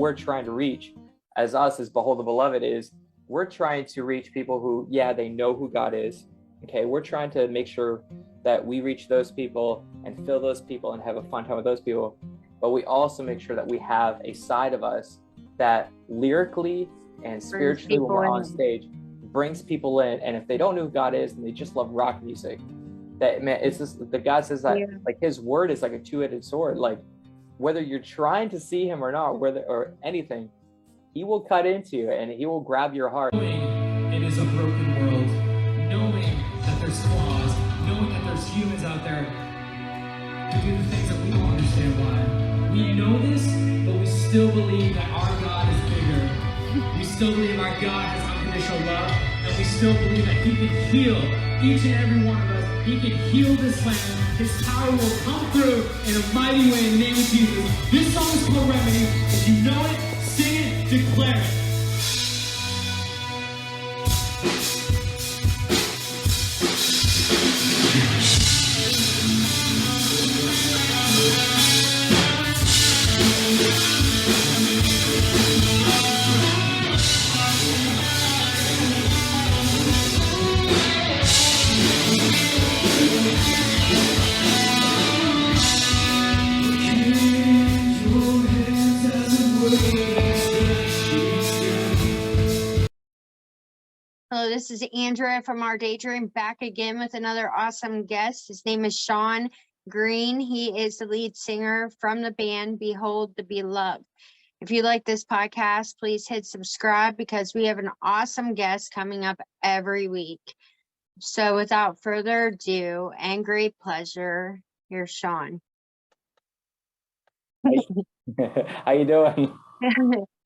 we're trying to reach as us, as Behold the Beloved, is we're trying to reach people who, yeah, they know who God is. Okay, we're trying to make sure that we reach those people and fill those people and have a fun time with those people. But we also make sure that we have a side of us that lyrically and spiritually, when we're on stage, brings people in. And if they don't know who God is and they just love rock music, that, man, it's just, the God says that like his word is like a two-headed sword. Like whether you're trying to see him or not, whether or anything, he will cut into you and he will grab your heart. Knowing it is a broken world, knowing that there's flaws, knowing that there's humans out there who do the things that we don't understand why. We know this, but we still believe that our God is bigger. We still believe our God has unconditional love, and we still believe that he can heal each and every one of us. He can heal this land. His power will come through in a mighty way in the name of Jesus. This song is called Remedy. If you know it, sing it, declare it. Hello, this is Andrea from OurDayDream, back again with another awesome guest. His name is Sean Green. He is the lead singer from the band Behold the Beloved. If you like this podcast, please hit subscribe because we have an awesome guest coming up every week. So without further ado and great pleasure, here's Sean. How you doing?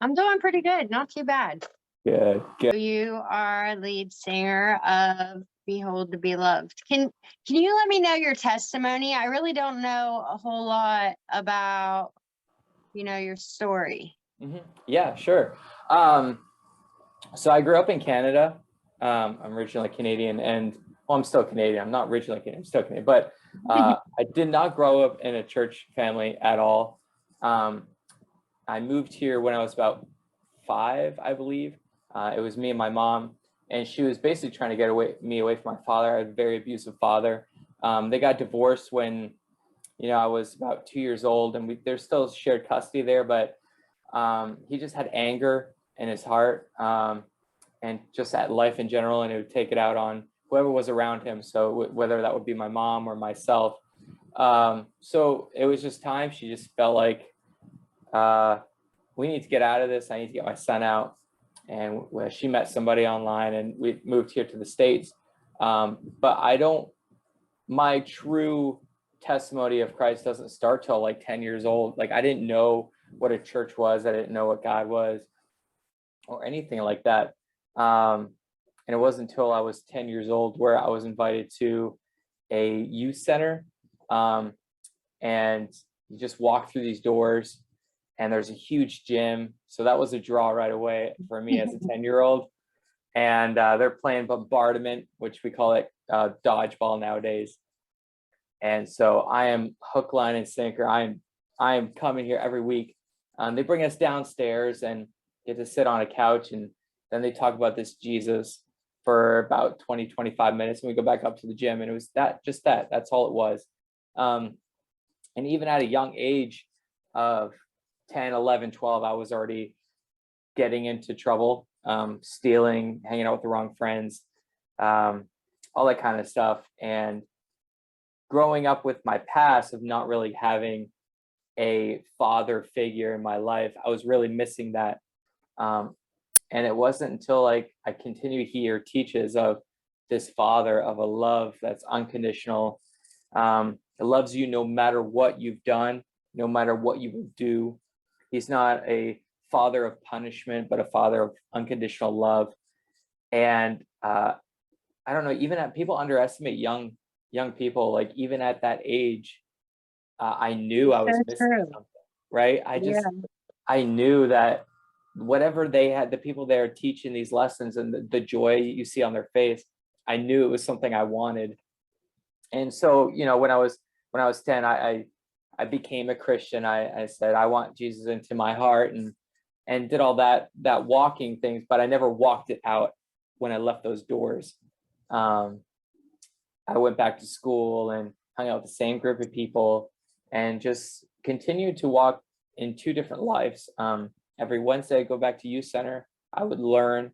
I'm doing pretty good, not too bad. Good. You are lead singer of Behold the Beloved. Can you let me know your testimony? I really don't know a whole lot about, your story. Mm-hmm. Yeah, sure. So I grew up in Canada. I'm originally Canadian, and I'm still Canadian. I'm not originally Canadian, I'm still Canadian, but I did not grow up in a church family at all. I moved here when I was about 5, I believe. It was me and my mom, and she was basically trying to get me away from my father. I had a very abusive father. They got divorced when, I was about 2 years old, and there's still shared custody there, but he just had anger in his heart and just at life in general, and it would take it out on whoever was around him. So whether that would be my mom or myself. So it was just time. She just felt like we need to get out of this. I need to get my son out. And she met somebody online, and we moved here to the States. But my true testimony of Christ doesn't start till like 10 years old. Like I didn't know what a church was. I didn't know what God was or anything like that. And it wasn't until I was 10 years old where I was invited to a youth center. And you just walk through these doors, and there's a huge gym. So that was a draw right away for me as a 10-year-old. And they're playing bombardment, which we call it dodgeball nowadays. And so I am hook, line, and sinker. I am coming here every week. They bring us downstairs and get to sit on a couch, and then they talk about this Jesus for about 20, 25 minutes. And we go back up to the gym, and it was that's all it was. And even at a young age of 10, 11, 12, I was already getting into trouble, stealing, hanging out with the wrong friends, all that kind of stuff. And growing up with my past of not really having a father figure in my life, I was really missing that. And it wasn't until I continue to hear teaches of this father of a love that's unconditional. It loves you no matter what you've done, no matter what you will do. He's not a father of punishment, but a father of unconditional love. And I don't know, even people underestimate young people. Like even at that age, I knew I was missing something, right? I knew that whatever they had, the people there teaching these lessons and the joy you see on their face, I knew it was something I wanted. And so, when I was 10, I became a Christian. I said, I want Jesus into my heart. And and did all that walking things, but I never walked it out when I left those doors. I went back to school and hung out with the same group of people and just continued to walk in two different lives. Every Wednesday, I'd go back to youth center. I would learn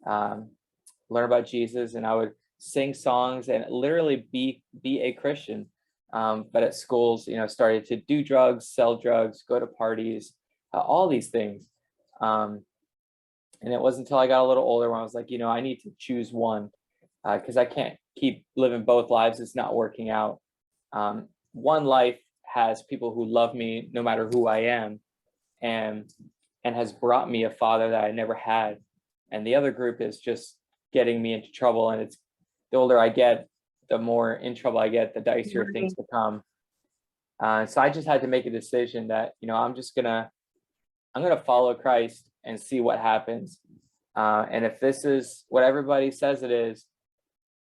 about Jesus, and I would sing songs and literally be a Christian. But at schools, started to do drugs, sell drugs, go to parties, all these things. And it wasn't until I got a little older when I was like, I need to choose one, because I can't keep living both lives. It's not working out. One life has people who love me no matter who I am, and has brought me a father that I never had. And the other group is just getting me into trouble. And it's the older I get, the more in trouble I get, the dicier things become. So I just had to make a decision that, I'm gonna follow Christ and see what happens. And if this is what everybody says it is,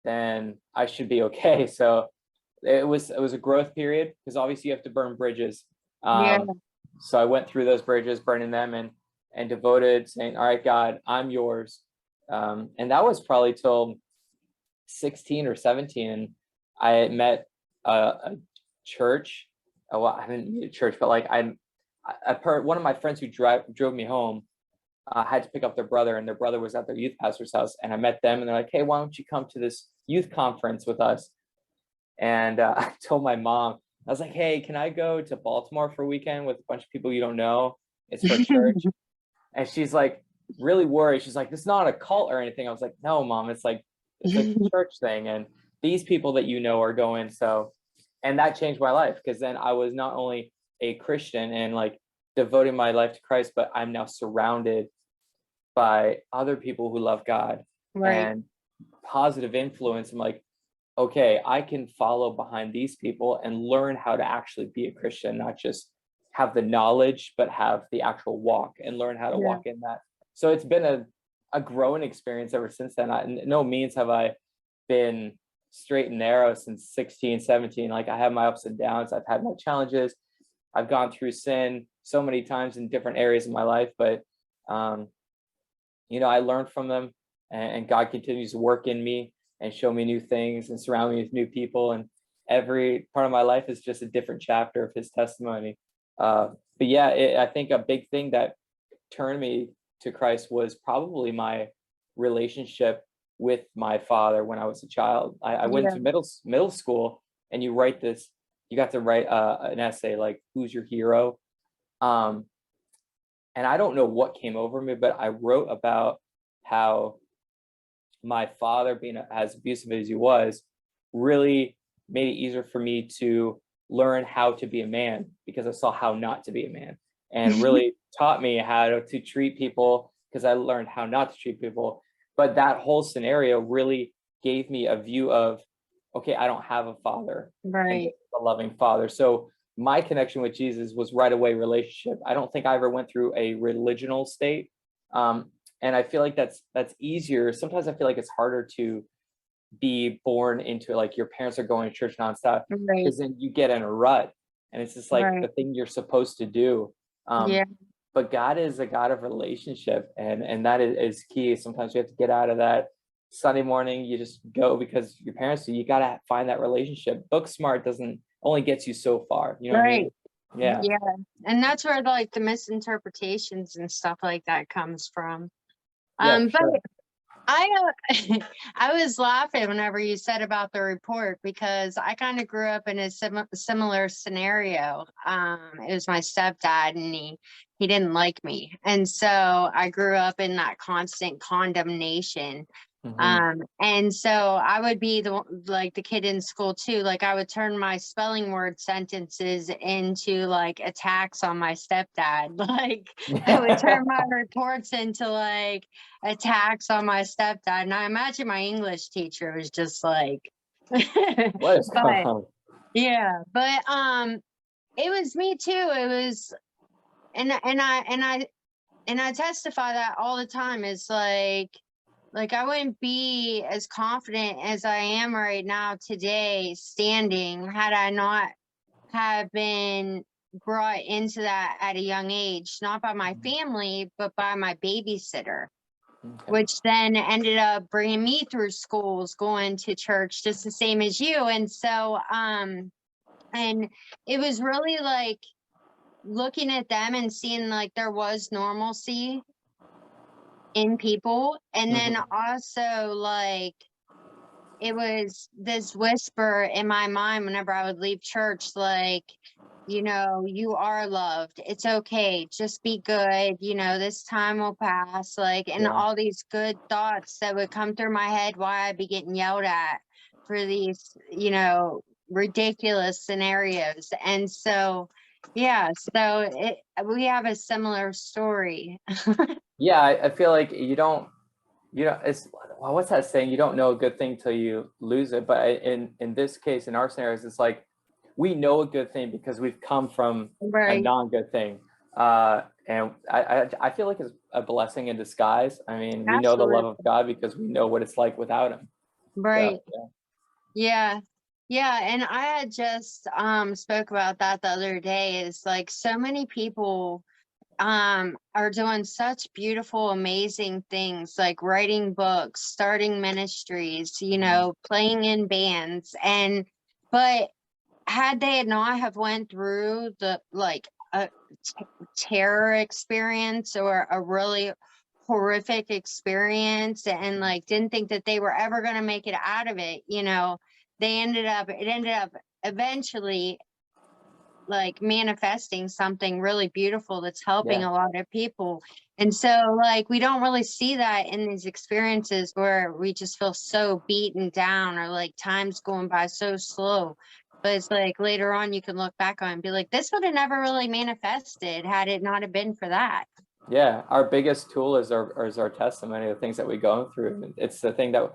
then I should be okay. So it was a growth period, because obviously you have to burn bridges. So I went through those bridges, burning them, and devoted, saying, all right, God, I'm yours. And that was probably till 16 or 17. And I met a church. Well, I didn't meet a church, but like I heard one of my friends who drove me home had to pick up their brother, and their brother was at their youth pastor's house. And I met them, and they're like, hey, why don't you come to this youth conference with us? And I told my mom, I was like, hey, can I go to Baltimore for a weekend with a bunch of people you don't know? It's for church. And she's like really worried. She's like, this is not a cult or anything. I was like, no, Mom, it's like a church thing. And these people that are going. So, and that changed my life, because then I was not only a Christian and like devoting my life to Christ, but I'm now surrounded by other people who love God and positive influence. I'm like, okay, I can follow behind these people and learn how to actually be a Christian, not just have the knowledge, but have the actual walk and learn how to walk in that. So it's been a growing experience ever since then. No means have I been straight and narrow since 16, 17. Like, I have my ups and downs. I've had my challenges. I've gone through sin so many times in different areas of my life, but I learned from them, and God continues to work in me and show me new things and surround me with new people. And every part of my life is just a different chapter of his testimony. But yeah, I think a big thing that turned me to Christ was probably my relationship with my father when I was a child. I went to middle school, and you got to write an essay like, who's your hero? And I don't know what came over me, but I wrote about how my father, being as abusive as he was, really made it easier for me to learn how to be a man, because I saw how not to be a man, and really taught me how to treat people, because I learned how not to treat people. But that whole scenario really gave me a view of, okay, I don't have a father, and a loving father. So my connection with Jesus was right away relationship. I don't think I ever went through a religional state. And I feel like that's easier. Sometimes I feel like it's harder to be born into, like, your parents are going to church nonstop, because then you get in a rut, and it's just like the thing you're supposed to do. But God is a God of relationship, and that is key. Sometimes you have to get out of that Sunday morning. You just go because your parents do. You got to find that relationship. Book smart only gets you so far. You know what I mean? Yeah. And that's where like the misinterpretations and stuff like that comes from. But I was laughing whenever you said about the report, because I kind of grew up in a similar scenario. It was my stepdad, and he didn't like me, and so I grew up in that constant condemnation. And so I would be the kid in school too. Like, I would turn my spelling word sentences into like attacks on my stepdad. Like, I would turn my reports into like attacks on my stepdad. And I imagine my English teacher was just like, what is going on? Yeah, but it was me too. It was, and I testify that all the time. It's like I wouldn't be as confident as I am right now today standing, had I not have been brought into that at a young age, not by my family, but by my babysitter, Okay. which then ended up bringing me through schools, going to church just the same as you. And so, and it was really like looking at them and seeing like there was normalcy in people. And then also like, it was this whisper in my mind whenever I would leave church, like, you know, you are loved. It's okay. Just be good. You know, this time will pass. Like, and Yeah. all these good thoughts that would come through my head while I'd be getting yelled at for these, you know, ridiculous scenarios. And so, yeah, so we have a similar story. Yeah, I feel like it's, well, what's that saying? You don't know a good thing till you lose it. But in this case, in our scenarios, it's like we know a good thing because we've come from a Right. non-good thing. And I feel like it's a blessing in disguise. I mean, we know the love Absolutely. of God because we know what it's like without him. Right. So, Yeah. Yeah. And I had just spoke about that the other day, is like so many people are doing such beautiful, amazing things, like writing books, starting ministries, you know, playing in bands. And but had they not have went through the like a terror experience or a really horrific experience, and like didn't think that they were ever going to make it out of it, you know, it ended up eventually like manifesting something really beautiful that's helping yeah, a lot of people. And so like we don't really see that in these experiences where we just feel so beaten down, or like time's going by so slow. But it's like later on you can look back on it and be like, this would have never really manifested had it not have been for that. yeah. Our biggest tool is our testimony, the things that we go through. It's the thing that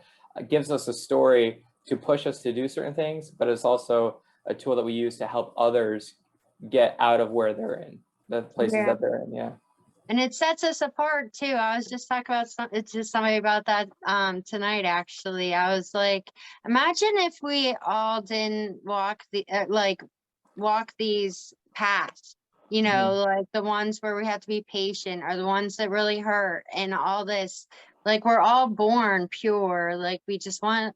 gives us a story to push us to do certain things, but it's also a tool that we use to help others get out of where they're in, the places Yeah. that they're in. Yeah. And it sets us apart too. I was just talking about it's just somebody about that tonight actually. I was like, imagine if we all didn't walk walk these paths, you know, like the ones where we have to be patient, or the ones that really hurt, and all this. Like we're all born pure, like we just want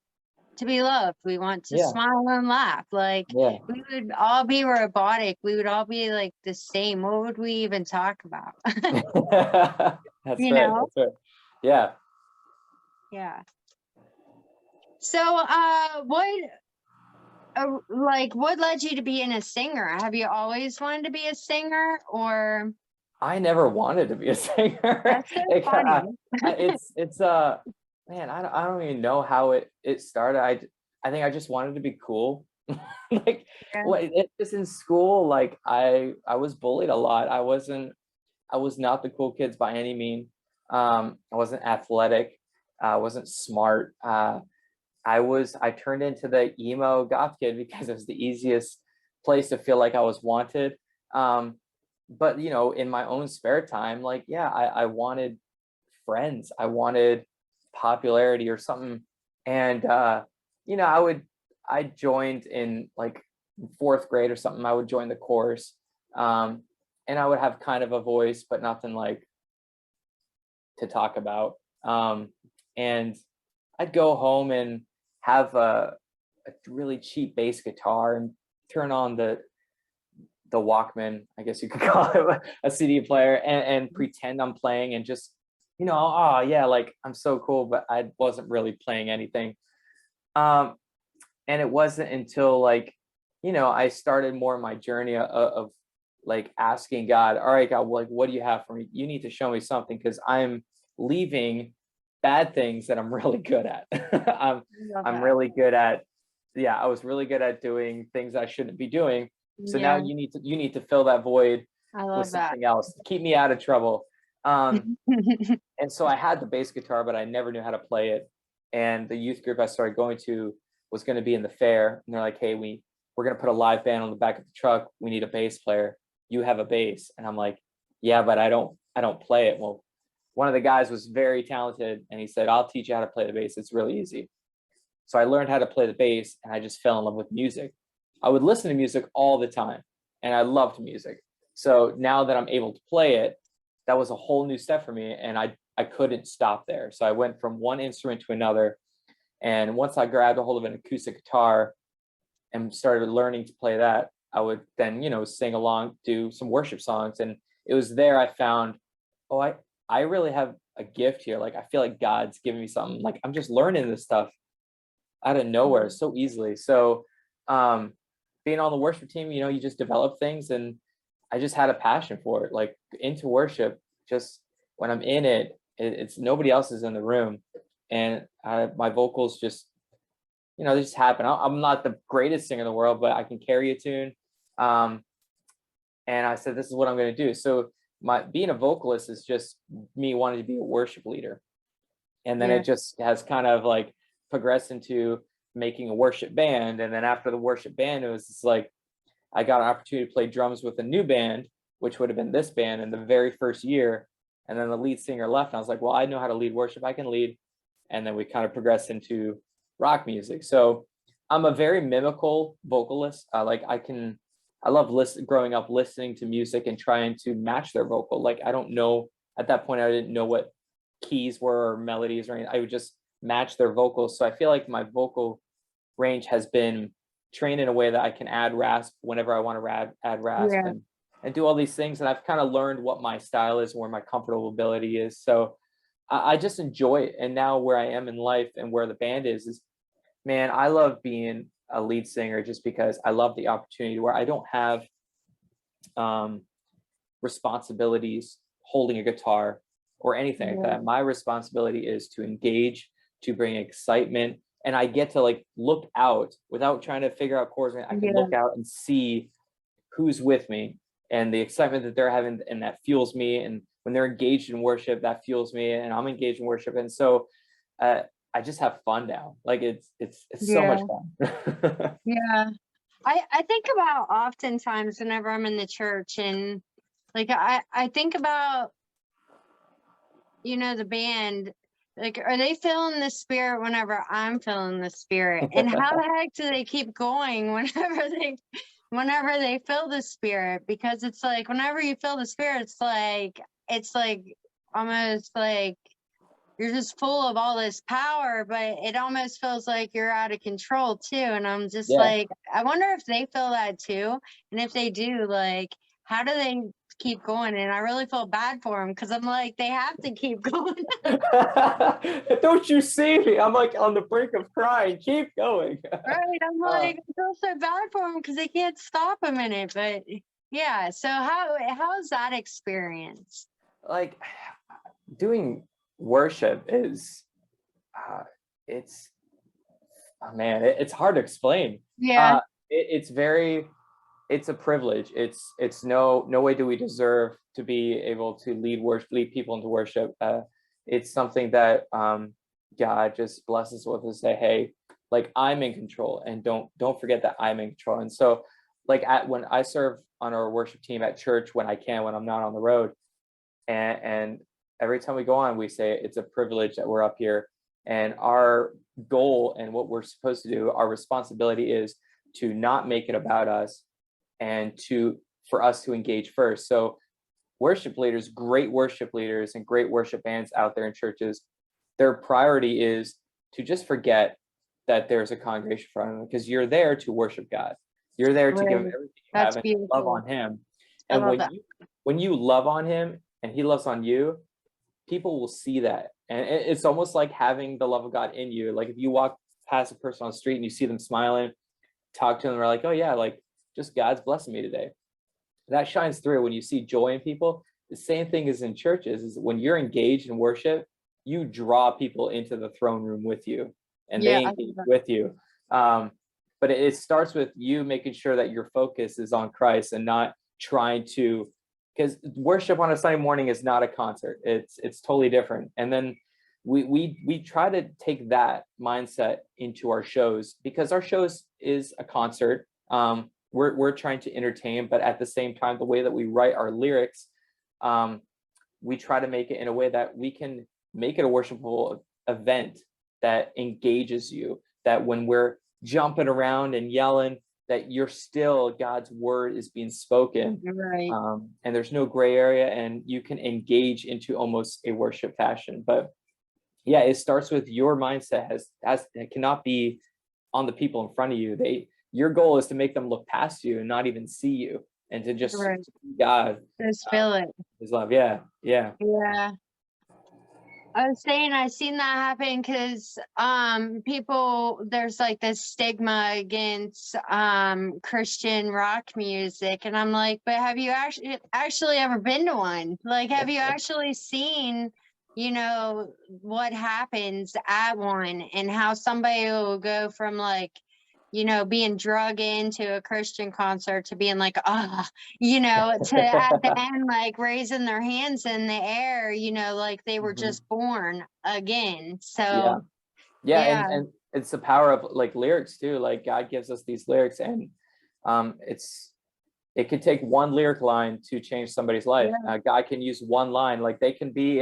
to be loved. We want to Yeah. smile and laugh. Like Yeah. we would all be robotic. We would all be like the same. What would we even talk about? That's You right. know? That's right. Yeah. Yeah. So, what led you to being a singer? Have you always wanted to be a singer, or? I never wanted to be a singer. That's so funny. It's man, I don't even know how it started. I think I just wanted to be cool. Like, Yeah. what it's just in school, like I was bullied a lot. I was not the cool kids by any mean. I wasn't athletic. I wasn't smart. I turned into the emo goth kid because it was the easiest place to feel like I was wanted. But you know, in my own spare time, like, yeah, I wanted friends. I wanted popularity or something. And you know, I joined in like fourth grade or something. I would join the chorus. And I would have kind of a voice, but nothing like to talk about. And I'd go home and have a really cheap bass guitar and turn on the Walkman, I guess you could call it, a CD player, and pretend I'm playing, and just, you know, oh yeah, like I'm so cool, but I wasn't really playing anything. And it wasn't until like, you know, I started more my journey of like asking God, all right, God, like, what do you have for me? You need to show me something, because I'm leaving bad things that I'm really good at. I'm really good at, yeah, I was really good at doing things I shouldn't be doing. So now Yeah, you need to fill that void I with love that. something else to keep me out of trouble. And so I had the bass guitar, but I never knew how to play it. And the youth group I started going to was going to be in the fair, and they're like, hey, we're going to put a live band on the back of the truck. We need a bass player. You have a bass. And I'm like, yeah, but I don't play it. Well, one of the guys was very talented, and he said, I'll teach you how to play the bass. It's really easy. So I learned how to play the bass, and I just fell in love with music. I would listen to music all the time. and I loved music. So now that I'm able to play it, that was a whole new step for me, and I couldn't stop there. So I went from one instrument to another, and once I grabbed a hold of an acoustic guitar and started learning to play that, I would then, sing along, do some worship songs. And it was there I found, oh, I really have a gift here. Like, I feel like God's giving me something. Like, I'm just learning this stuff out of nowhere so easily. So being on the worship team, you just develop things, and I just had a passion for it, like into worship. Just when I'm in it, it's nobody else is in the room, and my vocals just, they just happen. I'm not the greatest singer in the world, but I can carry a tune. And I said, this is what I'm going to do. So being a vocalist is just me wanting to be a worship leader. And then it just has kind of like progressed into making a worship band. And then after the worship band, it was just like, I got an opportunity to play drums with a new band, which would have been this band in the very first year. And then the lead singer left. And I was like, well, I know how to lead worship. I can lead. And then we kind of progressed into rock music. So I'm a very mimical vocalist. I love growing up listening to music and trying to match their vocal. Like, I don't know, at that point, I didn't know what keys were or melodies or anything. I would just match their vocals. So I feel like my vocal range has been trained in a way that I can add rasp whenever I want to add rasp and do all these things. And I've kind of learned what my style is, where my comfortability is. So I just enjoy it. And now where I am in life and where the band is, man, I love being a lead singer just because I love the opportunity where I don't have responsibilities holding a guitar or anything like that. My responsibility is to engage, to bring excitement, and I get to like look out without trying to figure out chords. I can look out and see who's with me and the excitement that they're having, and that fuels me. And when they're engaged in worship, that fuels me, and I'm engaged in worship. And so I just have fun now. Like, it's so much fun. I think about oftentimes whenever I'm in the church, and like I think about, the band, like, are they feeling the spirit whenever I'm feeling the spirit? And how the heck do they keep going whenever they feel the spirit? Because it's like, whenever you feel the spirit, it's like almost like you're just full of all this power, but it almost feels like you're out of control too. And I'm just like, I wonder if they feel that too. And if they do, like, how do they keep going? And I really feel bad for them, because I'm like, they have to keep going. Don't you see me? I'm like on the brink of crying. Keep going. Right. I'm like, I feel so bad for them because they can't stop a minute. But yeah. So how's that experience? Like, doing worship is it's it's hard to explain. It's a privilege. It's no way do we deserve to be able to lead people into worship. It's something that God just blesses with, to say, hey, like, I'm in control, and don't forget that I'm in control. And so, like, when I serve on our worship team at church, when I'm not on the road, and every time we go on, we say it's a privilege that we're up here, and our goal and what we're supposed to do, our responsibility is to not make it about us, and for us to engage first. So worship leaders, great worship leaders and great worship bands out there in churches, their priority is to just forget that there's a congregation in front of them, because you're there to worship God. You're there to give him everything you have and love on him. And when you love on him and he loves on you, people will see that. And it's almost like having the love of God in you. Like, if you walk past a person on the street and you see them smiling, talk to them, they're like, oh yeah, like, just God's blessing me today. That shines through when you see joy in people. The same thing as in churches, is when you're engaged in worship, you draw people into the throne room with you, and they engage with you. But it starts with you making sure that your focus is on Christ, and not trying to, because worship on a Sunday morning is not a concert. It's totally different. And then we try to take that mindset into our shows, because our shows is a concert. We're trying to entertain, but at the same time, the way that we write our lyrics, we try to make it in a way that we can make it a worshipful event that engages you, that when we're jumping around and yelling, that you're still, God's word is being spoken. Right. And there's no gray area, and you can engage into almost a worship fashion. But yeah, it starts with your mindset it cannot be on the people in front of you. Your goal is to make them look past you and not even see you, and to just Right. see God, Just feel it. his love. Yeah. Yeah. I was saying I seen that happen because people, there's like this stigma against Christian rock music, and I'm like, but have you actually ever been to one? Like, have you actually seen, you know, what happens at one, and how somebody will go from like, you know, being drug into a Christian concert to being like, you know, to at the end, like raising their hands in the air, you know, like they were just born again. So, yeah. And it's the power of like lyrics too. Like God gives us these lyrics, and it could take one lyric line to change somebody's life. God can use one line, like they can be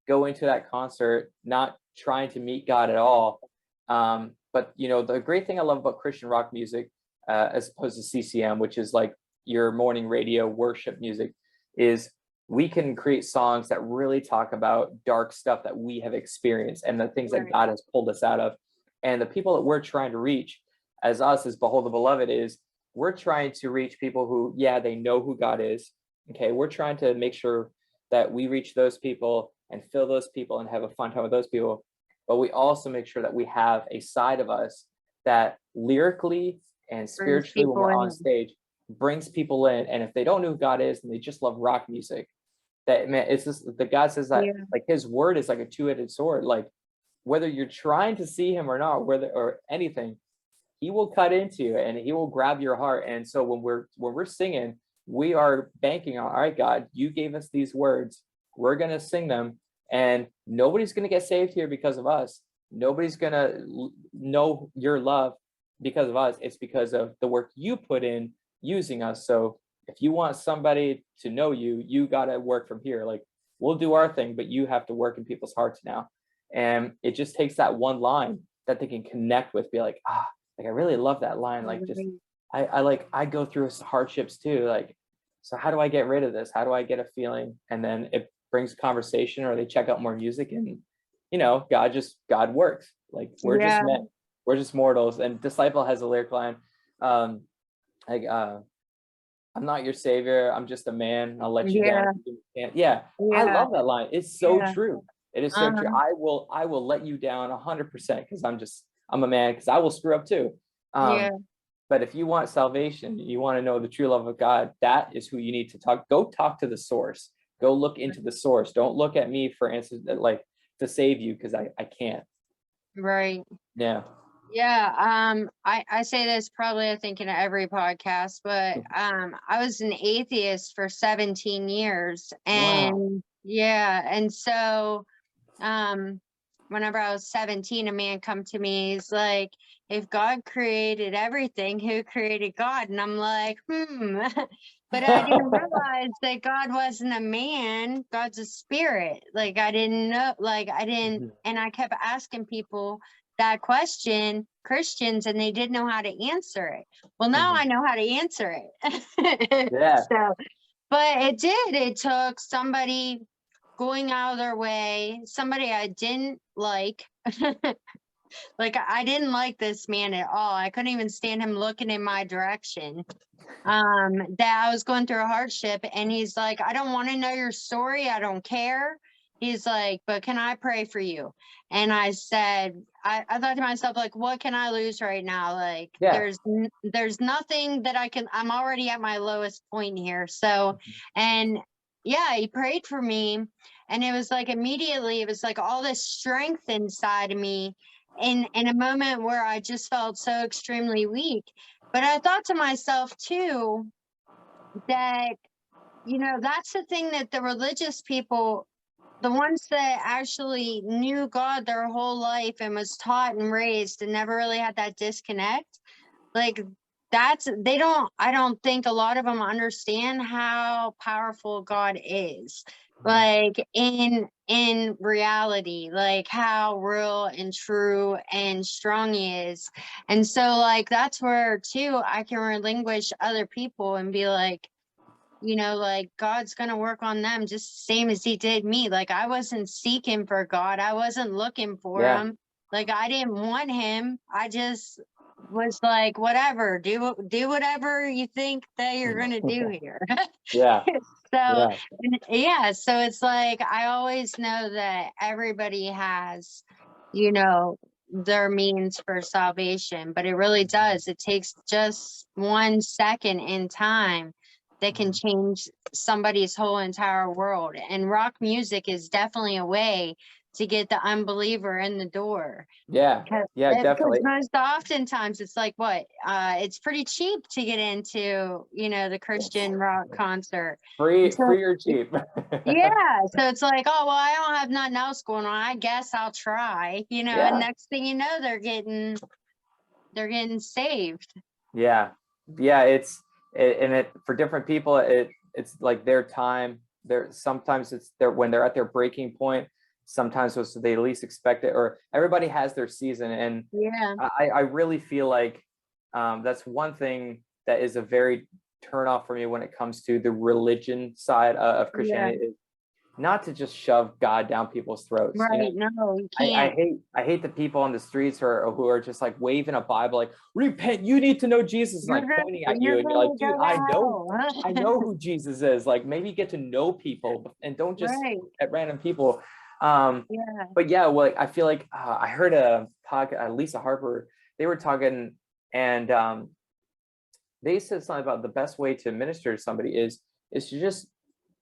go into that concert, not trying to meet God at all. But you know, the great thing I love about Christian rock music, as opposed to CCM, which is like your morning radio worship music, is we can create songs that really talk about dark stuff that we have experienced and the things that God has pulled us out of. And the people that we're trying to reach as Behold the Beloved, is we're trying to reach people who, they know who God is. Okay, we're trying to make sure that we reach those people and fill those people and have a fun time with those people. But we also make sure that we have a side of us that lyrically and spiritually, when we're on stage, brings people in. And if they don't know who God is and they just love rock music, that, man, it's just the God says that like his word is like a two-edged sword. Like whether you're trying to see him or not, or anything, he will cut into you and he will grab your heart. And so when we're singing, we are banking on, all right, God, you gave us these words, we're going to sing them, and nobody's going to get saved here because of us. Nobody's going to know your love because of us. It's because of the work you put in using us. So if you want somebody to know you, you got to work from here. Like we'll do our thing, but you have to work in people's hearts now. And it just takes that one line that they can connect with, be like, like I really love that line. Like just I go through hardships too. Like, so how do I get rid of this? How do I get a feeling? And then it brings conversation, or they check out more music, and you know, God works. Like we're just men, we're just mortals. And Disciple has a lyric line, I'm not your savior, I'm just a man, I'll let you down. I love that line. It's so true. It is so true. I will let you down 100% because I'm a man, because I will screw up too. But if you want salvation, you want to know the true love of God, that is who you need to talk. Go talk to the source. Go look into the source. Don't look at me for answers that, like, to save you, because I can't. Right. Yeah. Yeah. I say this probably, I think, in every podcast, but I was an atheist for 17 years. And and so whenever I was 17, a man come to me, he's like, if God created everything, who created God? And I'm like, but I didn't realize that God wasn't a man, God's a spirit. Like I didn't know, like I didn't, and I kept asking people that question, Christians, and they didn't know how to answer it. Well, now I know how to answer it. So, but it took somebody going out of their way, somebody I didn't like. Like I didn't like this man at all. I couldn't even stand him looking in my direction. That I was going through a hardship, and he's like, I don't want to know your story, I don't care. He's like, but can I pray for you? And I said, I thought to myself, like, what can I lose right now? Like, there's nothing that I'm already at my lowest point here. So, and he prayed for me, and it was like immediately, it was like all this strength inside of me in a moment where I just felt so extremely weak. But I thought to myself too, that, you know, that's the thing, that the religious people, the ones that actually knew God their whole life and was taught and raised and never really had that disconnect, like I don't think a lot of them understand how powerful God is, like in reality, like how real and true and strong he is. And so like that's where too I can relinquish other people and be like, like God's gonna work on them just the same as he did me. Like I wasn't seeking for God, I wasn't looking for Yeah. him, like I didn't want him. I just was like, whatever, do whatever you think that you're gonna do here. Yeah. So Yeah. yeah, so it's like I always know that everybody has, their means for salvation, but it really does. It takes just 1 second in time that can change somebody's whole entire world. And rock music is definitely a way to get the unbeliever in the door. Yeah. Yeah, Because definitely. most oftentimes it's like it's pretty cheap to get into, the Christian rock concert. And so Free or cheap. yeah, so it's like, oh well, I don't have nothing else going on, I guess I'll try, and Yeah. next thing you know, they're getting saved. Yeah. Yeah. And it for different people, it's like their time. Sometimes it's when they're at their breaking point. Sometimes it's they least expect it, or everybody has their season. And Yeah, I really feel like that's one thing that is a very turn off for me when it comes to the religion side of yeah, Christianity, is not to just shove God down people's throats. right. No, you I can't. hate the people on the streets who are just like waving a Bible, like, repent, you need to know Jesus, and like pointing at you, You're and you're like, gonna dude, go to I hell. know who Jesus is. Like, maybe get to know people and don't just Right. at random people. Um, Yeah. but yeah, well, I feel like I heard a podcast, Lisa Harper, they were talking, and they said something about the best way to minister to somebody is to just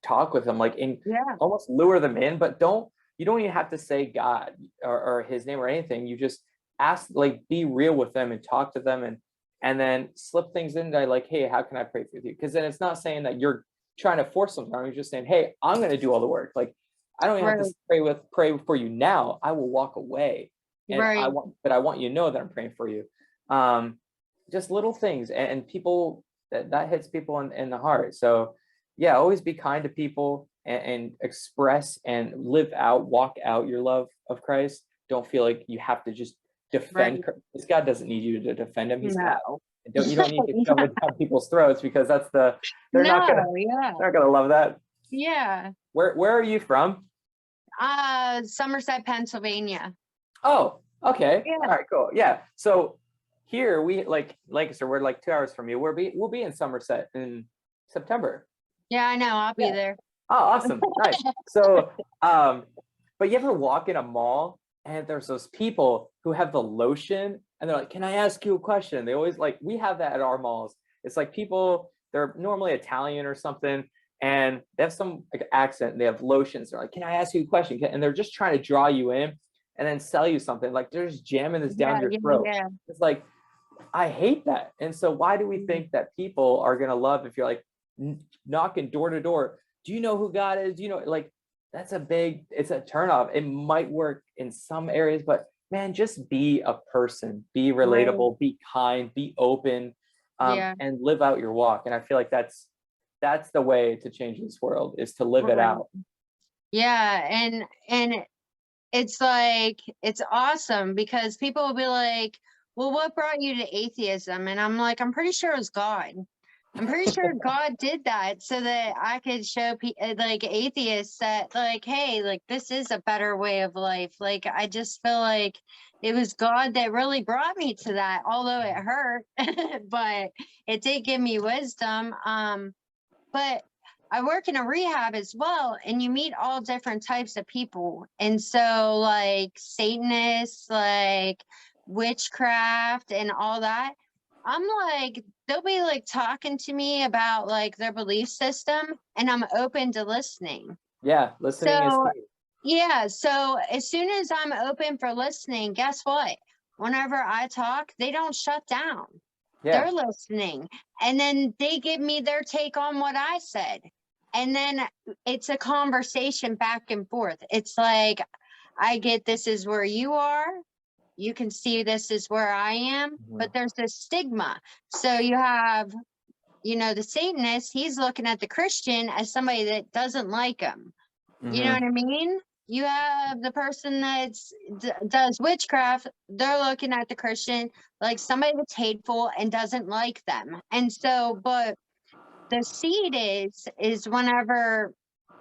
talk with them, like in Yeah. almost lure them in, but you don't even have to say God or his name or anything. You just ask, like, be real with them and talk to them, and then slip things in there, like, hey, how can I pray for you? Because then it's not saying that you're trying to force something. You're just saying, hey, I'm going to do all the work. Like, I don't even have Right. to pray for you now. I will walk away, and Right. I want you to know that I'm praying for you. Just little things, and people that hits people in the heart. So yeah, always be kind to people, and express and walk out your love of Christ. Don't feel like you have to just defend Right. this. God doesn't need you to defend him. He's God. No. You don't need to shove it down people's throats, because they're not gonna No. Yeah. love that. Yeah. Where are you from? Somerset, Pennsylvania. Oh, okay. Yeah. All right, cool. Yeah. So here we so we're like 2 hours from you. We'll be in Somerset in September. Yeah, I know. I'll be there. Oh, awesome. Nice. So, but you ever walk in a mall and there's those people who have the lotion and they're like, can I ask you a question? They always we have that at our malls. It's like people, they're normally Italian or something, and they have some like accent, and they have lotions. They're like, can I ask you a question? And they're just trying to draw you in and then sell you something. Like, they're just jamming this down Yeah. your Yeah. throat. Yeah. It's like, I hate that. And so why do we think that people are going to love if you're like knocking door to door? Do you know who God is? Do you know, like, it's a turnoff. It might work in some areas, but man, just be a person, be Right. relatable, be kind, be open, Yeah. and live out your walk. And I feel like that's the way to change this world, is to live it Right. out. Yeah. And it's like, it's awesome because people will be like, well, what brought you to atheism? And I'm like, I'm pretty sure it was God. I'm pretty sure God did that so that I could show like atheists that, like, hey, like, this is a better way of life. Like, I just feel like it was God that really brought me to that, although it hurt, but it did give me wisdom. But I work in a rehab as well, and you meet all different types of people. And so, like, Satanists, like witchcraft and all that. I'm like, they'll be like talking to me about like their belief system, and I'm open to listening. Yeah, listening is So, key. yeah. So, as soon as I'm open for listening, guess what? Whenever I talk, they don't shut down. Yeah, They're listening, and then they give me their take on what I said, and then it's a conversation back and forth. It's like, I get, this is where you are, you can see this is where I am, but there's this stigma. So you have, the Satanist, he's looking at the Christian as somebody that doesn't like him. You know Mhm. what I mean? You have the person that's does witchcraft, they're looking at the Christian like somebody that's hateful and doesn't like them. And so, but the seed is whenever,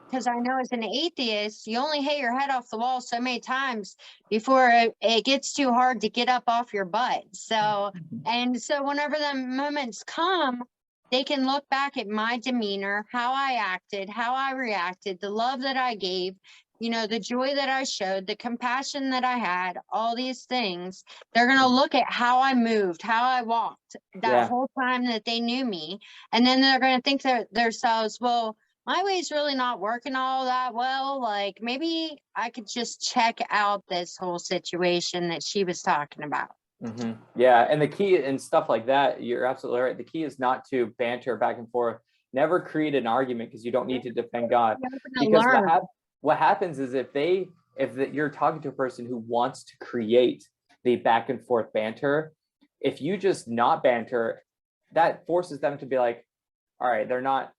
because I know as an atheist, you only hit your head off the wall so many times before it gets too hard to get up off your butt. So, and so whenever the moments come, they can look back at my demeanor, how I acted, how I reacted, the love that I gave, the joy that I showed, the compassion that I had, all these things. They're going to look at how I moved, how I walked that Yeah. whole time that they knew me. And then they're going to think to themselves, well, my way's really not working all that well. Like maybe I could just check out this whole situation that she was talking about. Yeah, and the key and stuff like that, you're absolutely right. The key is not to banter back and forth. Never create an argument because you don't need to defend God. You open to Because learn. what happens is if you're talking to a person who wants to create the back and forth banter, if you just not banter, that forces them to be like, all right, they're not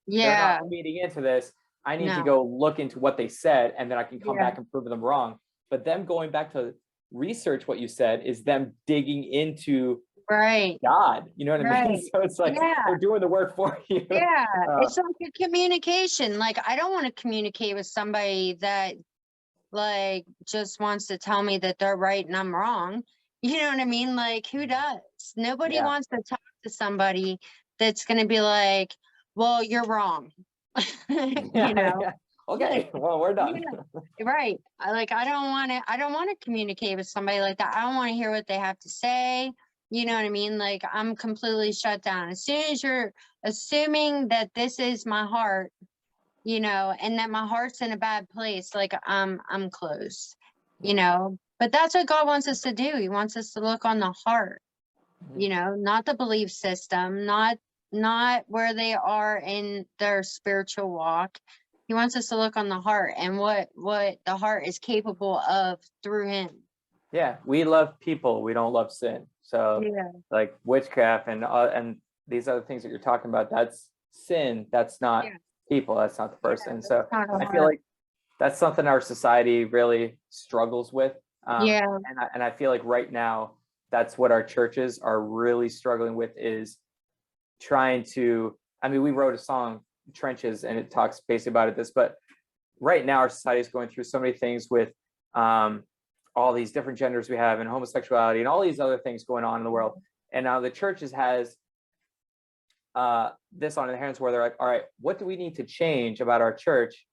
Yeah. feeding into this. I need to No. go look into what they said, and then I can come Yeah. back and prove them wrong. But them going back to research what you said is them digging into Right. God. You know what I mean? Right. So it's like Yeah. they're doing the work for you. Yeah. It's like a communication. Like I don't want to communicate with somebody that like just wants to tell me that they're right and I'm wrong. You know what I mean? Like who does? Nobody Yeah. wants to talk to somebody that's going to be like, well, you're wrong. Yeah. Okay, well, we're done. Yeah, right. I don't want to communicate with somebody like that. I don't want to hear what they have to say. You know what I mean? Like I'm completely shut down. As soon as you're assuming that this is my heart, and that my heart's in a bad place, like I'm closed, but that's what God wants us to do. He wants us to look on the heart, not the belief system, not where they are in their spiritual walk. He wants us to look on the heart and what the heart is capable of through him. Yeah, we love people, we don't love sin. So Yeah. like witchcraft and these other things that you're talking about, that's sin. That's not Yeah. people. That's not the person. So not a I feel heart. like that's something our society really struggles with. Yeah. And I feel like right now that's what our churches are really struggling with, is trying to, I mean, we wrote a song, Trenches, and it talks basically about this, but right now our society is going through so many things with all these different genders we have and homosexuality and all these other things going on in the world. And now the churches has this on their hands where they're like, all right, what do we need to change about our church?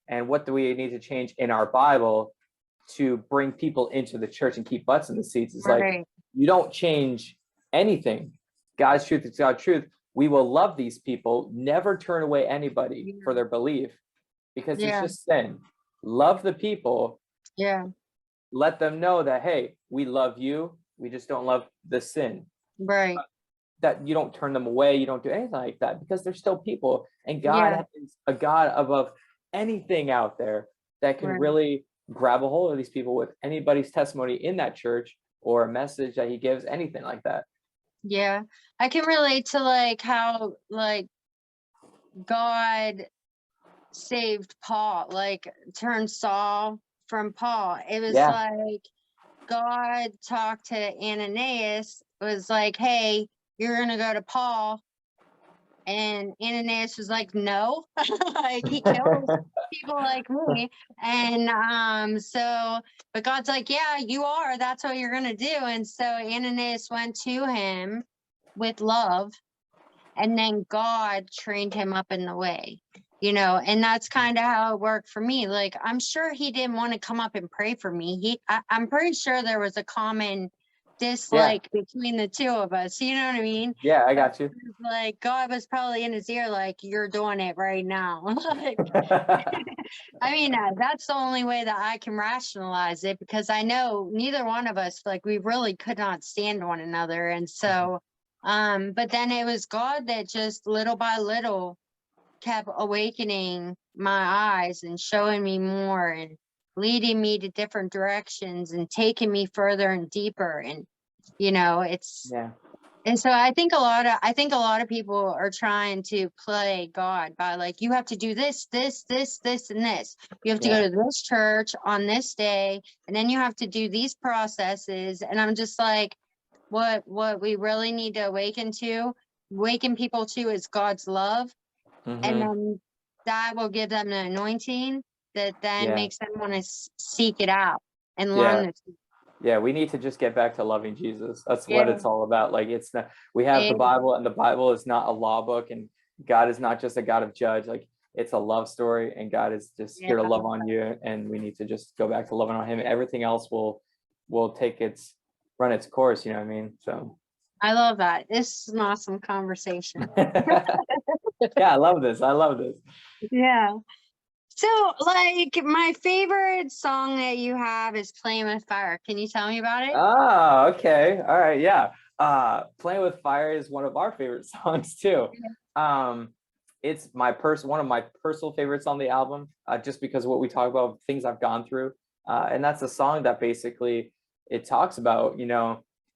And what do we need to change in our Bible to bring people into the church and keep butts in the seats? It's like, Right. you don't change anything. God's truth is God's truth. We will love these people, never turn away anybody for their belief, because it's Yeah. just sin. Love the people. Yeah. Let them know that, hey, we love you. We just don't love the sin. Right. That you don't turn them away. You don't do anything like that, because they're still people. And God is a God above anything out there that can Right. really grab a hold of these people with anybody's testimony in that church or a message that he gives, anything like that. Yeah. I can relate to like how like God saved Paul, like turned Saul from Paul. It was Yeah. like God talked to Ananias, was like, hey, you're gonna go to Paul. And Ananias was like, no, like he kills people like me. And but God's like, yeah, you are. That's what you're gonna do. And so Ananias went to him with love, and then God trained him up in the way, and that's kind of how it worked for me. Like, I'm sure he didn't want to come up and pray for me. I'm pretty sure there was a common dislike between the two of us. You know what I mean? Yeah, I got you. Like God was probably in his ear, like, you're doing it right now. Like, I mean, that's the only way that I can rationalize it, because I know neither one of us, like, we really could not stand one another. And so, but then it was God that just little by little kept awakening my eyes and showing me more and leading me to different directions and taking me further and deeper. And, it's And so I think a lot of people are trying to play God by like, you have to do this, this, this, this, and this. You have to go Yeah. to this church on this day, and then you have to do these processes. And I'm just like, what we really need to awaken people to is God's love. And Hmm. then that will give them the anointing that then Yeah. makes them want to seek it out and learn Yeah. this. Yeah, we need to just get back to loving Jesus. That's what Yeah. it's all about. Like it's not, we have the And Bible, and the Bible is not a law book, and God is not just a God of judge. Like it's a love story, and God is just yeah, here to love on you, and we need to just go back to loving on him. Everything else will take its run its course, you know what I mean? So I love that. This is an awesome conversation. yeah, I love this. I love this. Yeah. So, like, my favorite song that you have is Playing with Fire. Can you tell me about it? Oh, okay. All right. Yeah. Playing with Fire is one of our favorite songs too. Um, it's one of my personal favorites on the album, just because of what we talk about, things I've gone through. And that's a song that basically it talks about,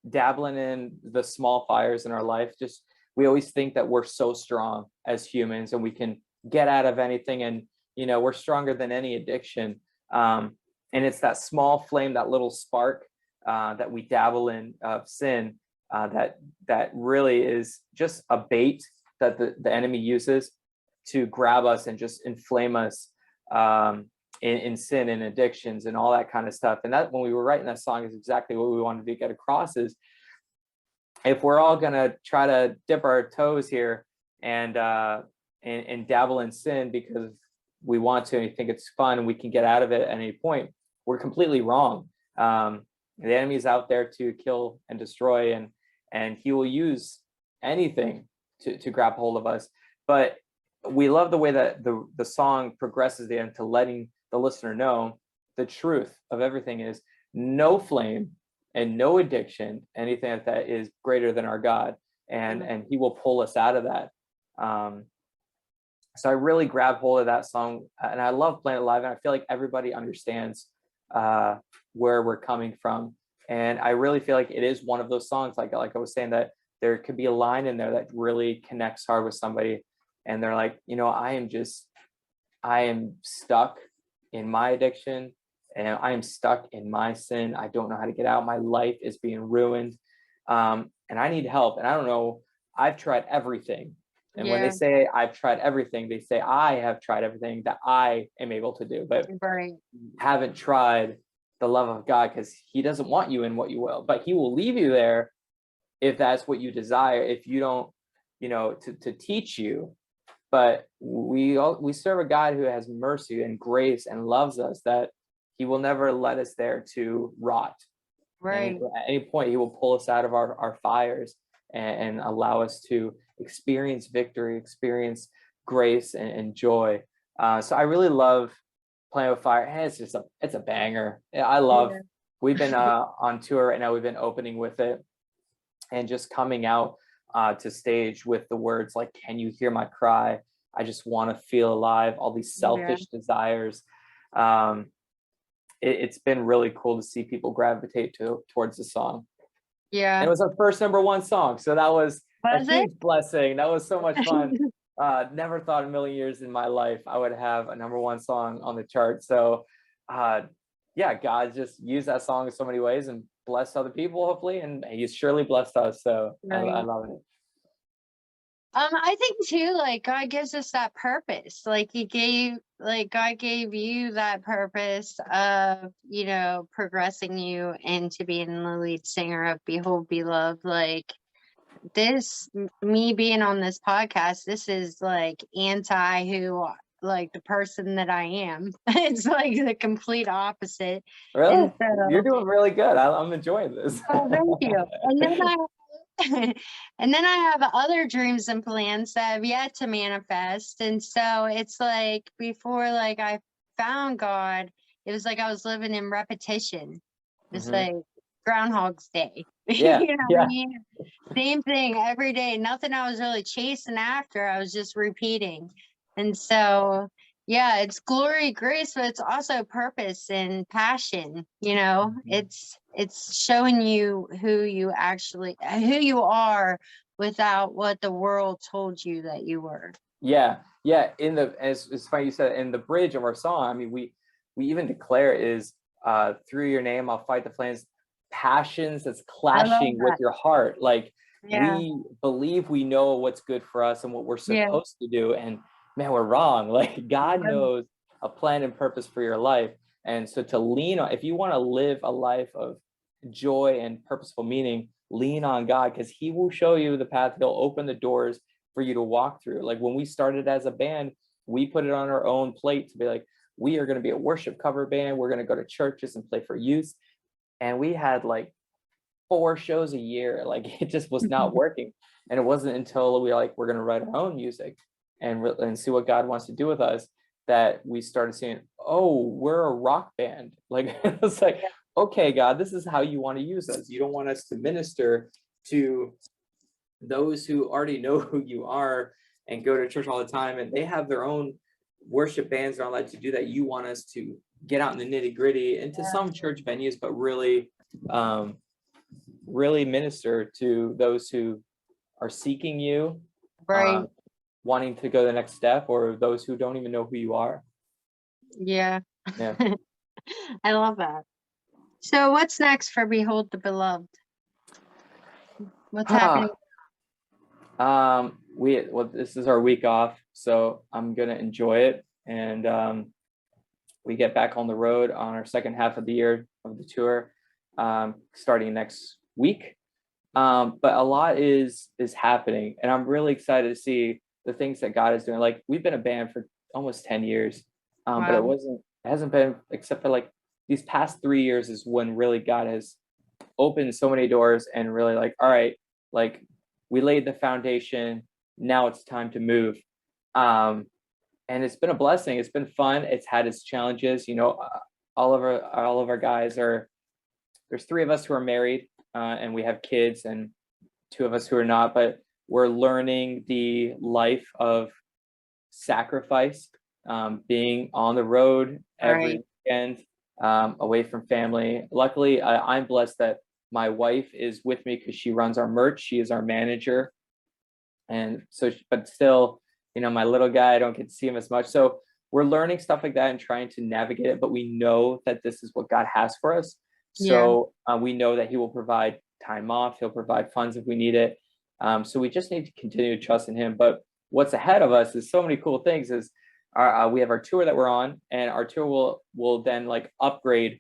dabbling in the small fires in our life. Just we always think that we're so strong as humans and we can get out of anything, and we're stronger than any addiction. And it's that small flame, that little spark that we dabble in of sin, that really is just a bait that the enemy uses to grab us and just inflame us in sin and addictions and all that kind of stuff. And that when we were writing that song is exactly what we wanted to get across is, if we're all going to try to dip our toes here and dabble in sin because we want to and we think it's fun and we can get out of it at any point, we're completely wrong. The enemy is out there to kill and destroy, and he will use anything to grab hold of us. But we love the way that the song progresses into letting the listener know the truth of everything is no flame and no addiction, anything like that is greater than our God, and he will pull us out of that. So I really grab hold of that song, and I love playing it live, and I feel like everybody understands where we're coming from. And I really feel like it is one of those songs, like I was saying, that there could be a line in there that really connects hard with somebody, and they're like, I am stuck in my addiction, and I am stuck in my sin. I don't know how to get out. My life is being ruined, and I need help. And I don't know. I've tried everything. And when they Yeah, say I've tried everything, they say I have tried everything that I am able to do, but right. haven't tried the love of God, because he doesn't want you in what you will, but he will leave you there if that's what you desire, if you don't, to teach you. But we serve a God who has mercy and grace and loves us, that he will never let us there to rot. And Right. at any point, he will pull us out of our fires and allow us to experience victory, experience grace and joy. So I really love Playing with Fire. And it's a banger. Yeah, I love. Yeah. We've been on tour right now. We've been opening with it, and just coming out to stage with the words like, "Can you hear my cry? I just want to feel alive." All these Yeah. selfish desires. It's been really cool to see people gravitate towards the song. And Yeah. it was our first #1 song, so that was a Was it? huge blessing. That was so much fun. Never thought in a million years in my life I would have a #1 song on the chart. So yeah, God just used that song in so many ways and blessed other people, hopefully, and he's surely blessed us. So I Right. love it. I think too, like God gives us that purpose. Like God gave you that purpose of, progressing you into being the lead singer of Behold Beloved. Like me being on this podcast, this is like anti who, like the person that I am. It's like the complete opposite. Really? And You're so, doing really good. I'm enjoying this. oh, thank you. And then and then I have other dreams and plans that have yet to manifest. And so it's like before, like I found God, it was like I was living in repetition. It's Hmm. like Groundhog's Day. Yeah, You know what I yeah. mean? Same thing every day. Nothing I was really chasing after. I was just repeating. And so Yeah, it's glory, grace, but it's also purpose and passion, you know. Mhm. It's showing you who you actually who you are without what the world told you that you were. Yeah, yeah. As it's funny you said, in the bridge of our song, I mean, we even declare is through your name I'll fight the flames, passions that's I love clashing with that. your heart. Like Yeah. we believe we know what's good for us and what we're Yeah. supposed to do, and man, we're wrong. Like God Yeah. knows a plan and purpose for your life. And so to lean on, if you want to live a life of joy and purposeful meaning, lean on God because He will show you the path. He'll open the doors for you to walk through. Like when we started as a band, we put it on our own plate to be like, we are going to be a worship cover band. We're going to go to churches and play for youth. And we had like 4 shows a year. Like it just was not working. And it wasn't until we like, we're going to write our own music and see what God wants to do with us that we started saying, oh, we're a rock band. Like it's like, okay, God, this is how you want to use us. You don't want us to minister to those who already know who you are and go to church all the time and they have their own worship bands that are allowed to do that. You want us to get out in the nitty gritty into some church venues, but really, really minister to those who are seeking you, Right. wanting to go the next step, or those who don't even know who you are. Yeah. Yeah. I love that. So what's next for Behold the Beloved? What's happening? Well, this is our week off, so I'm gonna enjoy it, and we get back on the road on our second half of the year of the tour, starting next week. But a lot is happening, and I'm really excited to see the things that God is doing. Like we've been a band for almost 10 years, but Wow. it hasn't been except for like these past 3 years is when really God has opened so many doors and really like, all right, like we laid the foundation, now it's time to move. Um, and it's been a blessing. It's been fun. It's had its challenges. You know, all of our guys are. There's 3 of us who are married, and we have kids, and 2 of us who are not. But we're learning the life of sacrifice, being on the road every Right. weekend, away from family. Luckily, I'm blessed that my wife is with me because she runs our merch. She is our manager, and so but still, you know, my little guy, I don't get to see him as much. So we're learning stuff like that and trying to navigate it, but we know that this is what God has for us. Yeah. So we know that He will provide time off, He'll provide funds if we need it. So we just need to continue to trust in Him. But what's ahead of us is so many cool things. Is we have our tour that we're on, and our tour will then like upgrade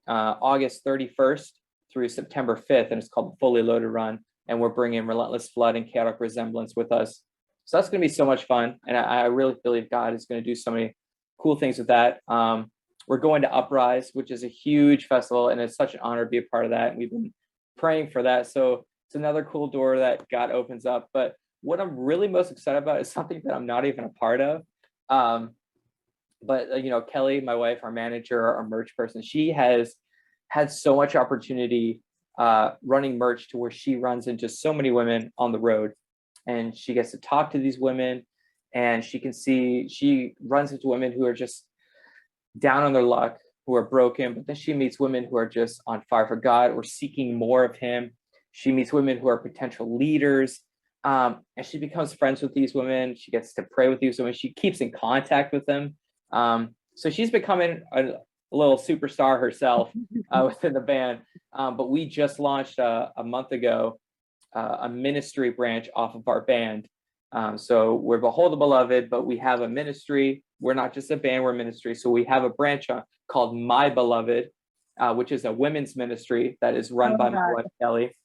August 31st through September 5th, and it's called the Fully Loaded Run. And we're bringing Relentless Flood and Chaotic Resemblance with us. So that's going to be so much fun. And I really believe God is going to do so many cool things with that. We're going to Uprise, which is a huge festival, and it's such an honor to be a part of that. And we've been praying for that. So it's another cool door that God opens up. But what I'm really most excited about is something that I'm not even a part of. But you know, Kelly, my wife, our manager, our merch person, she has had so much opportunity running merch to where she runs into so many women on the road, and she gets to talk to these women, and she runs into women who are just down on their luck, who are broken, but then she meets women who are just on fire for God or seeking more of Him. She meets women who are potential leaders, and she becomes friends with these women. She gets to pray with these women. She keeps in contact with them. So she's becoming a little superstar herself within the band. But we just launched a month ago a ministry branch off of our band. So we're Behold the Beloved, but we have a ministry. We're not just a band, we're a ministry. So we have a branch called My Beloved, which is a women's ministry that is run by my wife, Kelly.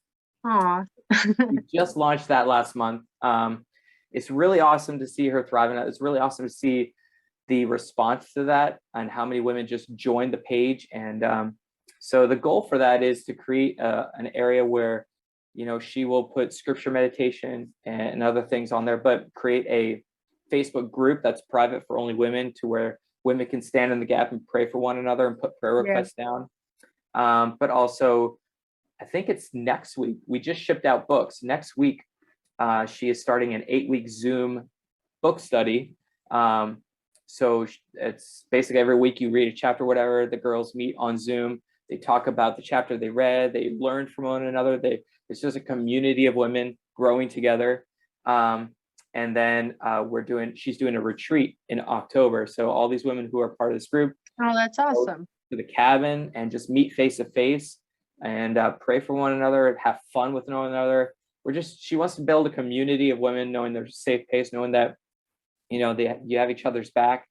Aw. We just launched that last month. It's really awesome to see her thriving. It's really awesome to see the response to that and how many women just joined the page. And so the goal for that is to create an area where, you know, she will put scripture meditation and other things on there, but create a Facebook group that's private for only women, to where women can stand in the gap and pray for one another and put prayer Yeah. requests down. But also, I think it's next week. We just shipped out books. Next week, she is starting an 8-week Zoom book study. So it's basically every week you read a chapter, whatever. The girls meet on Zoom. They talk about the chapter they read. They learn from one another. It's just a community of women growing together. And then she's doing a retreat in October. So all these women who are part of this group Oh, that's awesome. to the cabin and just meet face to face and pray for one another, have fun with one another. She wants to build a community of women, knowing there's a safe place, knowing that, you have each other's back.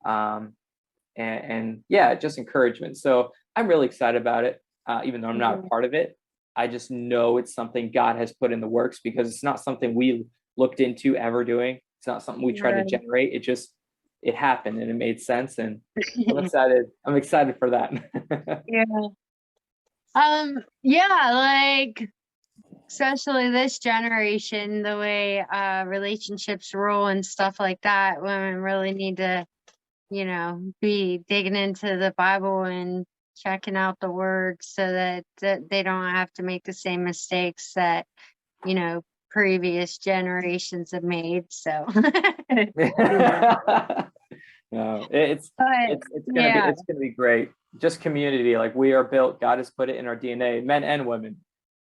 And yeah, just encouragement. So I'm really excited about it, even though I'm not a part of it. I just know it's something God has put in the works, because it's not something we looked into ever doing. It's not something we tried to generate. It happened and it made sense. And I'm excited. I'm excited for that. Yeah, like, especially this generation, the way relationships roll and stuff like that, women really need to, be digging into the Bible and checking out the word, so that they don't have to make the same mistakes that, previous generations have made. So No, it's gonna be great. Just community, like we are built. God has put it in our DNA, men and women,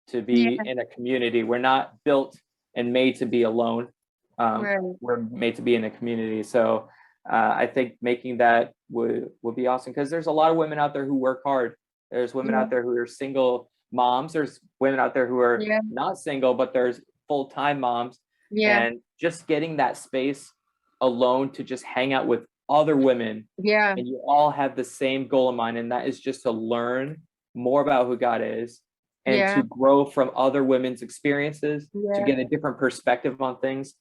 to be in a community. We're not built and made to be alone. We're made to be in a community. So I think making that would be awesome, because there's a lot of women out there who work hard. There's women out there who are single moms. There's women out there who are not single, but there's full-time moms. And just getting that space alone to just hang out with other women. And you all have the same goal in mind, and that is just to learn more about who God is, and to grow from other women's experiences, to get a different perspective on things.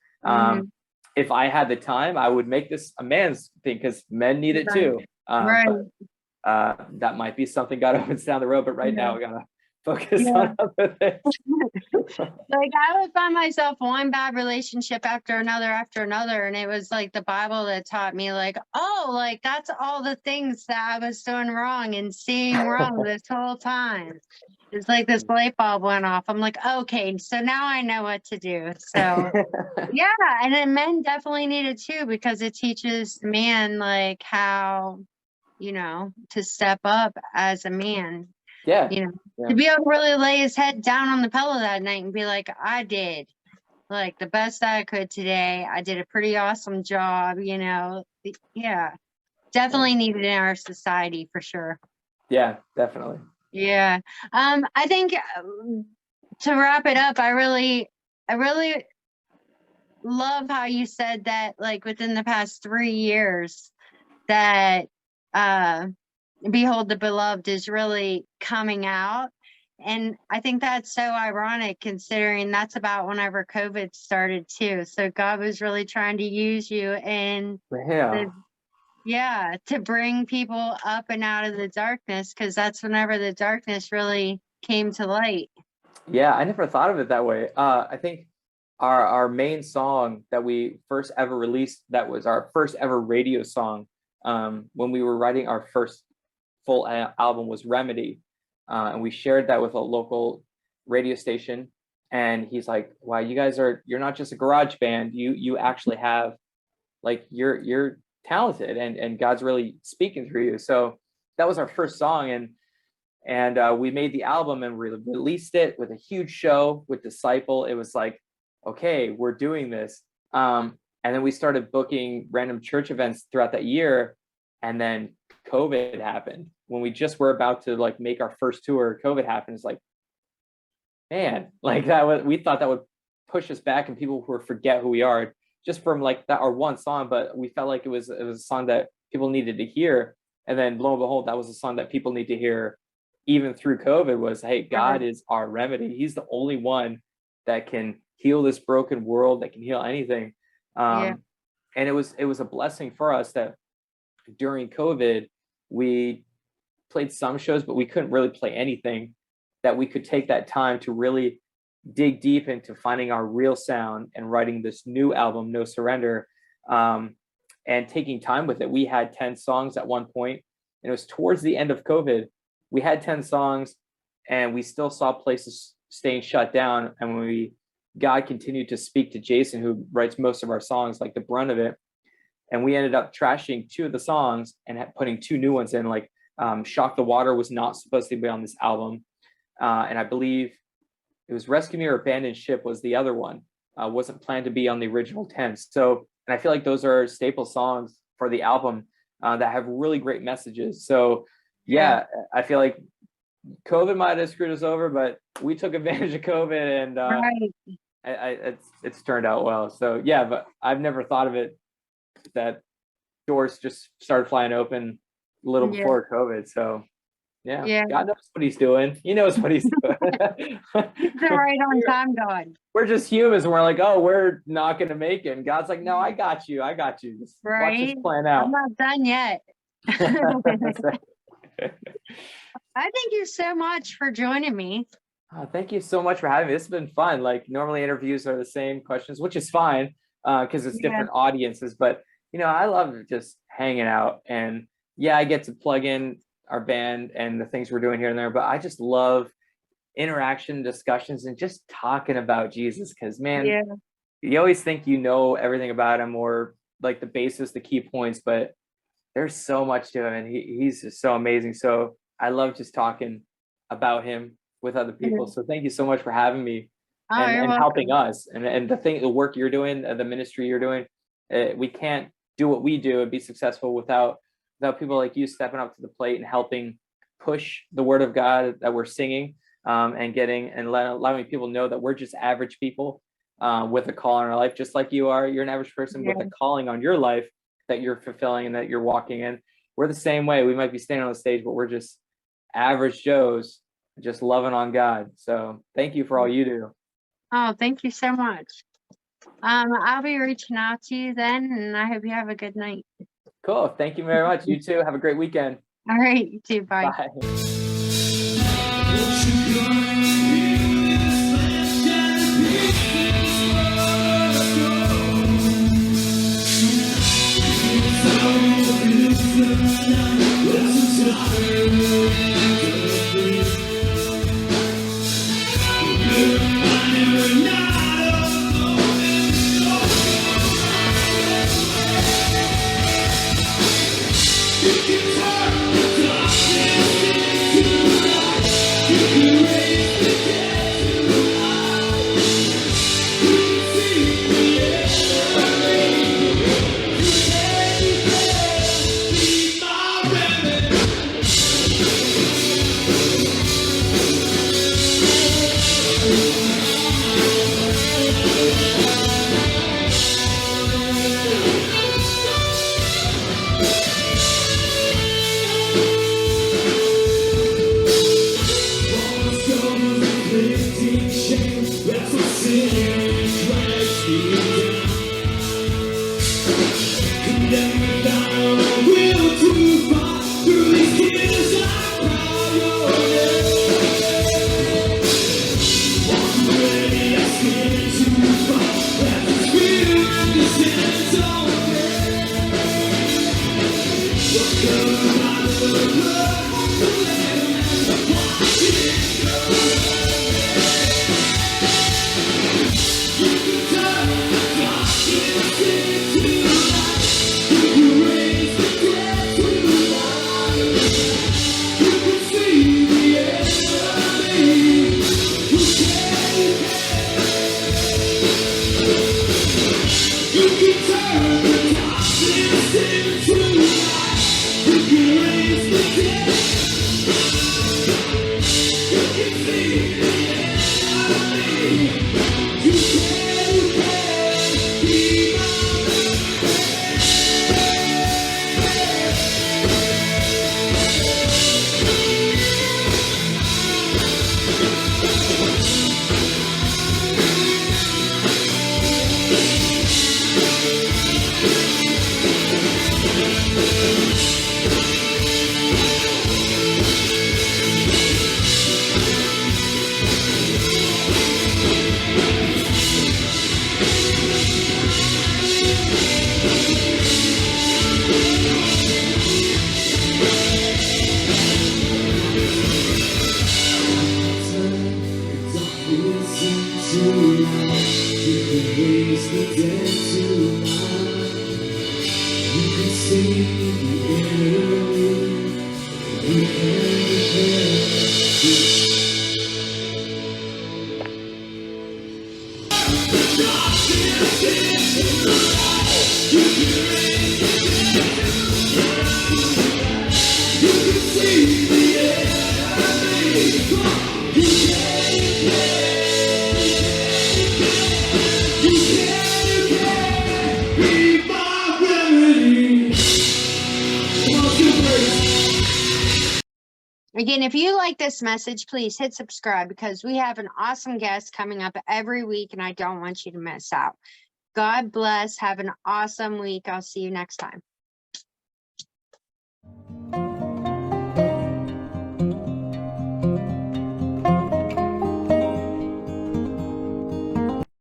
If I had the time, I would make this a man's thing, because men need it too. But that might be something God opens down the road. But right now, we gotta focus on other things. Like, I would find myself one bad relationship after another, and it was like the Bible that taught me, like, oh, like, that's all the things that I was doing wrong and seeing wrong this whole time. It's like this light bulb went off. I'm like, okay, so now I know what to do. So and then men definitely need it too, because it teaches the man, like, how, to step up as a man. To be able to really lay his head down on the pillow that night and be like, I did like the best I could today. I did a pretty awesome job, definitely needed in our society for sure. Yeah, definitely. Yeah. I think to wrap it up, I really love how you said that, like, within the past 3 years that, Behold the Beloved is really coming out. And I think that's so ironic, considering that's about whenever COVID started too. So God was really trying to use you and to bring people up and out of the darkness, because that's whenever the darkness really came to light. Yeah, I never thought of it that way. I think our main song that we first ever released, that was our first ever radio song, when we were writing our first full album, was Remedy. And we shared that with a local radio station. And he's like, wow, you're not just a garage band. You actually have, like, you're talented, and God's really speaking through you. So that was our first song. And we made the album and we released it with a huge show with Disciple. It was like, okay, we're doing this. And then we started booking random church events throughout that year. And then COVID happened. When we just were about to, like, make our first tour, COVID happened. It's like, man, like, we thought that would push us back and people would forget who we are just from, like, that our one song. But we felt like it was a song that people needed to hear. And then lo and behold, that was a song that people need to hear even through COVID, was, hey, God is our remedy. He's the only one that can heal this broken world, that can heal anything. And it was a blessing for us that during COVID, we played some shows, but we couldn't really play anything, that we could take that time to really dig deep into finding our real sound and writing this new album, No Surrender, and taking time with it. We had 10 songs at one point, and it was towards the end of COVID. We had 10 songs, and we still saw places staying shut down. And when God continued to speak to Jason, who writes most of our songs, like the brunt of it. and we ended up trashing 2 of the songs and putting 2 new ones in. Like Shock the Water was not supposed to be on this album, and I believe it was Rescue Me or Abandoned Ship was the other one. Wasn't planned to be on the original 10. So, and I feel like those are staple songs for the album that have really great messages. So yeah, I feel like COVID might have screwed us over, but we took advantage of COVID, and Right. it's turned out well. So yeah, but I've never thought of it that doors just started flying open a little Yeah. before COVID. So yeah, Yeah. God knows what he's doing. He knows what he's doing. He's the right on time God. We're just humans, and we're like, oh, we're not going to make it. And God's like, no, I got you. Just watch this Right. plan out. I'm not done yet. That's right. I thank you so much for joining me. Oh, thank you so much for having me. This has been fun. Like normally interviews are the same questions, which is fine because it's different audiences. But I love just hanging out, and yeah, I get to plug in our band and the things we're doing here and there. But I just love interaction, discussions, and just talking about Jesus. Because man, you always think you know everything about him, or like the basis, the key points, but there's so much to him, and he's just so amazing. So I love just talking about him with other people. So thank you so much for having me and helping us, and the work you're doing, the ministry you're doing. We can't do what we do and be successful without people like you stepping up to the plate and helping push the word of God that we're singing, and allowing people know that we're just average people with a call in our life, just like you are. You're an average person with a calling on your life that you're fulfilling and that you're walking in. We're the same way. We might be standing on the stage, but we're just average Joes just loving on God. So thank you for all you do. Oh, thank you so much. I'll be reaching out to you then, and I hope you have a good night. Cool. Thank you very much. You too. Have a great weekend. All right, you too. Bye. Bye. Again, if you like this message, please hit subscribe because we have an awesome guest coming up every week and I don't want you to miss out. God bless. Have an awesome week. I'll see you next time.